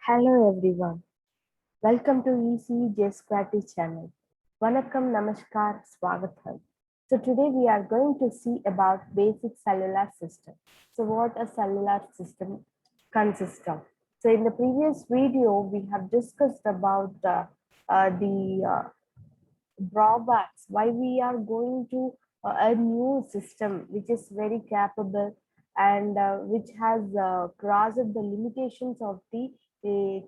Hello everyone. Welcome to ECJ Squatty channel. Vanakkam, Namaskar, Swagatham. So today we are going to see about basic cellular system. So what a cellular system consists of. So in the previous video, we have discussed about the drawbacks, why we are going to a new system which is very capable and which has crossed the limitations of the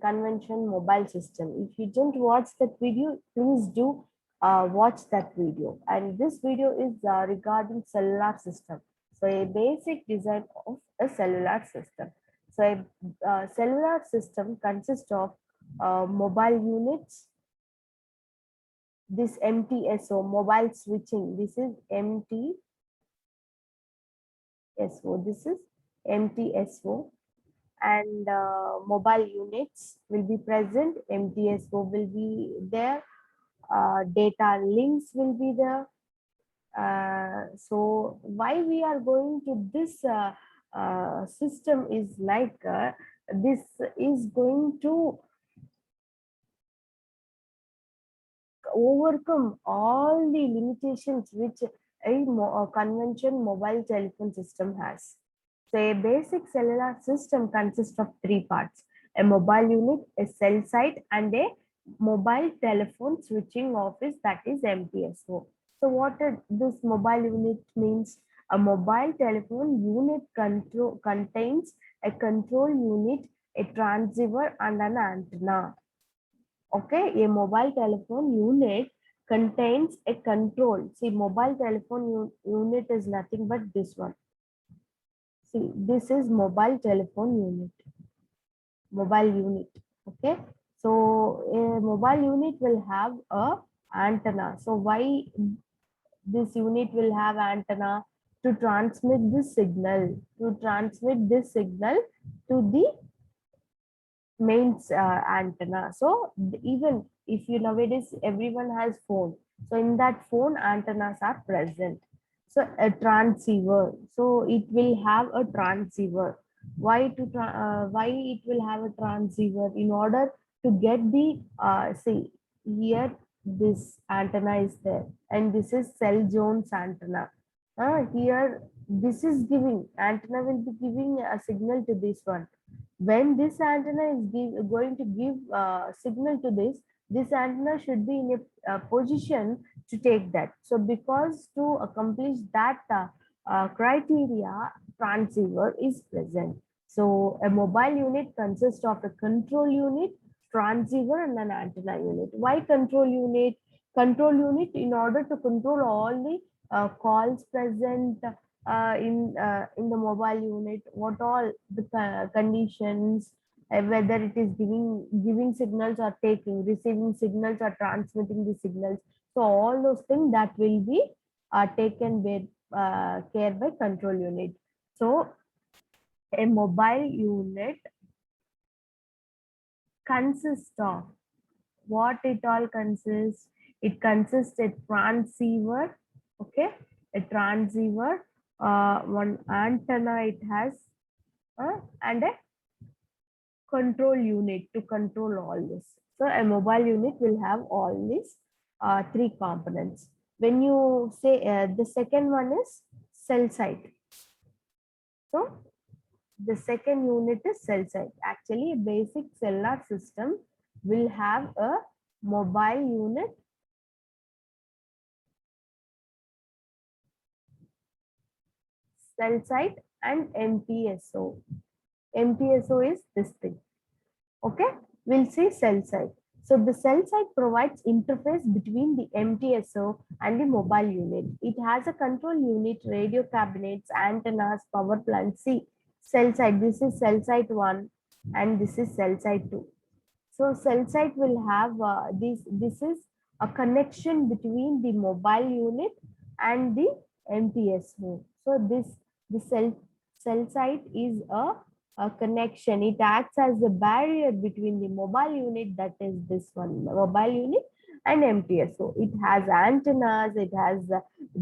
convention mobile system. If you didn't watch that video, please do watch that video. And this video is regarding cellular system. So a basic design of a cellular system. So a cellular system consists of mobile units, this MTSO, mobile switching, this is MTSO, this is MTSO, and mobile units will be present, MTSO will be there, data links will be there. So why we are going to this system is like this is going to overcome all the limitations which a convention mobile telephone system has. So a basic cellular system consists of three parts: a mobile unit, a cell site, and a mobile telephone switching office, that is MTSO. So what this mobile unit means? A mobile telephone unit contains a control unit, a transceiver, and an antenna. Okay, a mobile telephone unit contains a control. See, mobile telephone unit is nothing but this one. See, this is mobile telephone unit. Mobile unit. Okay, so a mobile unit will have a antenna. So why this unit will have antenna? To transmit this signal. To transmit this signal to the main antenna. So even if you nowadays everyone has phone, so in that phone antennas are present. So a transceiver, so it will have a transceiver. Why it will have a transceiver? In order to get the see here, this antenna is there and this is cell zones antenna. Here this is giving antenna will be giving a signal to this one. When this antenna is going to give signal to this antenna should be in a position to take that. So because to accomplish that criteria, transceiver is present. So a mobile unit consists of a control unit, transceiver, and an antenna unit. Why control unit? Control unit in order to control all the calls present in the mobile unit, what all the conditions, whether it is giving signals or taking, receiving signals or transmitting the signals. So all those things that will be taken with care by control unit. So a mobile unit consists of what it all consists. It consists a transceiver, okay, a transceiver, one antenna it has, and a control unit to control all this. So a mobile unit will have all these three components. When you say the second one is cell site. So the second unit is cell site. Actually, a basic cellular system will have a mobile unit, cell site, and MTSO. MTSO is this thing. Okay, we'll see cell site. So the cell site provides interface between the MTSO and the mobile unit. It has a control unit, radio cabinets, antennas, power plant. See, cell site, this is cell site 1 and this is cell site 2. So cell site will have this is a connection between the mobile unit and the MTSO. So the cell site is a connection. It acts as a barrier between the mobile unit, that is this one, mobile unit, and MTSO. It has antennas, it has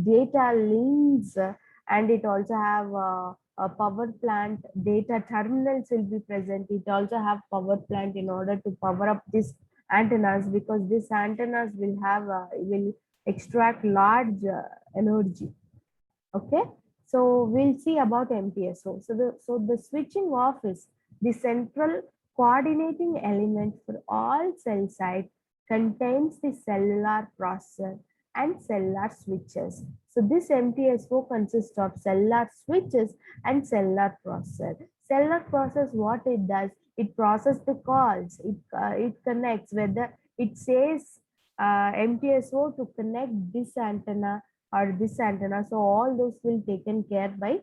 data links, and it also have power plant, data terminals will be present. It also have power plant in order to power up these antennas, because these antennas will have will extract large energy. Okay, so we'll see about MTSO. So the switching off is the central coordinating element for all cell site, contains the cellular processor and cellular switches. So this MTSO consists of cellular switches and cellular processor. Cellular process, what it does, it processes the calls. It connects, whether it says MTSO to connect this antenna or this antenna. So all those will taken care by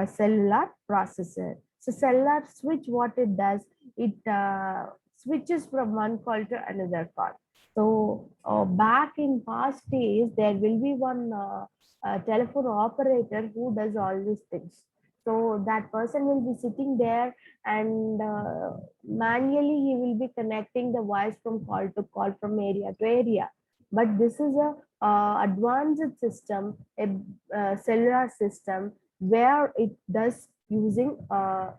cellular processor. So cellular switch, what it does, it switches from one call to another call. So back in past days, there will be one telephone operator who does all these things. So that person will be sitting there, and manually he will be connecting the voice from call to call, from area to area. But this is a advanced system, a cellular system, where it does using a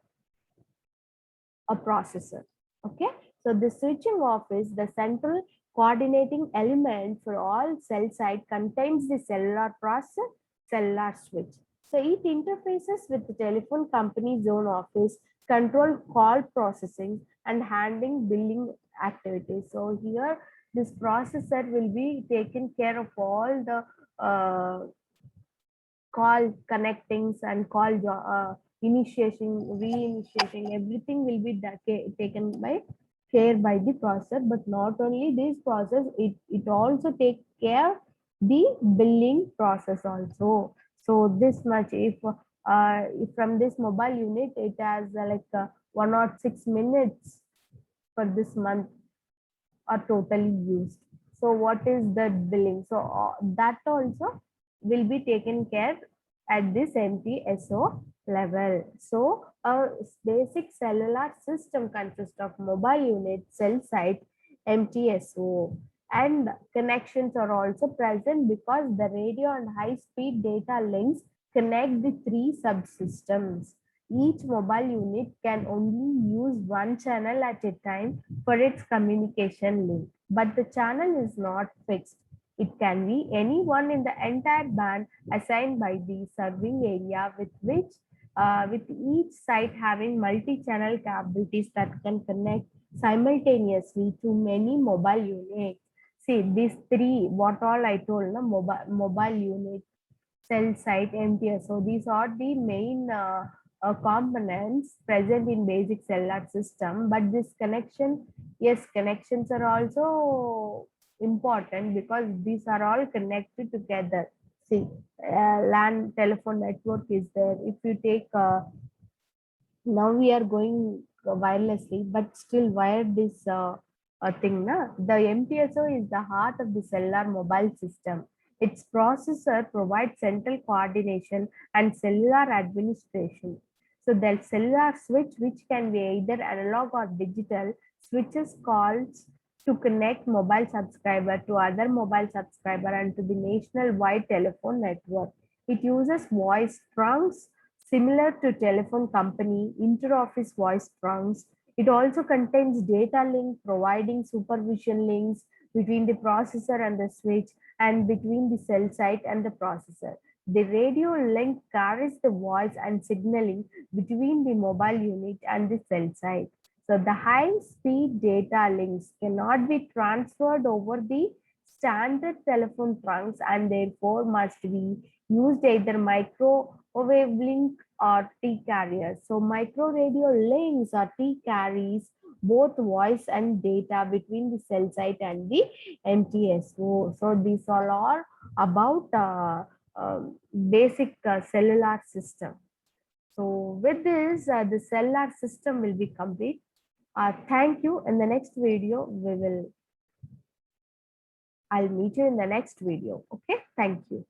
processor. Okay, so the switching off is the central coordinating element for all cell site, contains the cellular processor, cellular switch. So it interfaces with the telephone company zone office, control call processing and handling billing activities. So here this processor will be taking care of all the call connectings and call initiating, reinitiating, everything will be taken by care by the processor. But not only this process, it also take care the billing process also. So this much, if from this mobile unit it has 106 minutes for this month are totally used. So what is the billing? So that also will be taken care at this MTSO level. So a basic cellular system consists of mobile unit, cell site, MTSO, and connections are also present because the radio and high speed data links connect the three subsystems. Each mobile unit can only use one channel at a time for its communication link, but the channel is not fixed. It can be any one in the entire band assigned by the serving area, with each site having multi-channel capabilities that can connect simultaneously to many mobile units. See, these three, what all I told, no? Mobile unit, cell site, MTS. So these are the main components present in basic cellular system. But this connection, yes, connections are also important because these are all connected together. See, LAN telephone network is there. If you take now we are going wirelessly, but still wired this thing. Na? The MTSO is the heart of the cellular mobile system. Its processor provides central coordination and cellular administration. So the cellular switch, which can be either analog or digital, switches calls to connect mobile subscriber to other mobile subscriber and to the national-wide telephone network. It uses voice trunks similar to telephone company inter-office voice trunks. It also contains data link providing supervision links between the processor and the switch and between the cell site and the processor. The radio link carries the voice and signaling between the mobile unit and the cell site. So the high-speed data links cannot be transferred over the standard telephone trunks and therefore must be used either microwave link or T carriers. So micro radio links or T carries both voice and data between the cell site and the MTSO. So these all are about basic cellular system. So with this, the cellular system will be complete. Thank you. In the next video, I'll meet you in the next video. Okay. Thank you.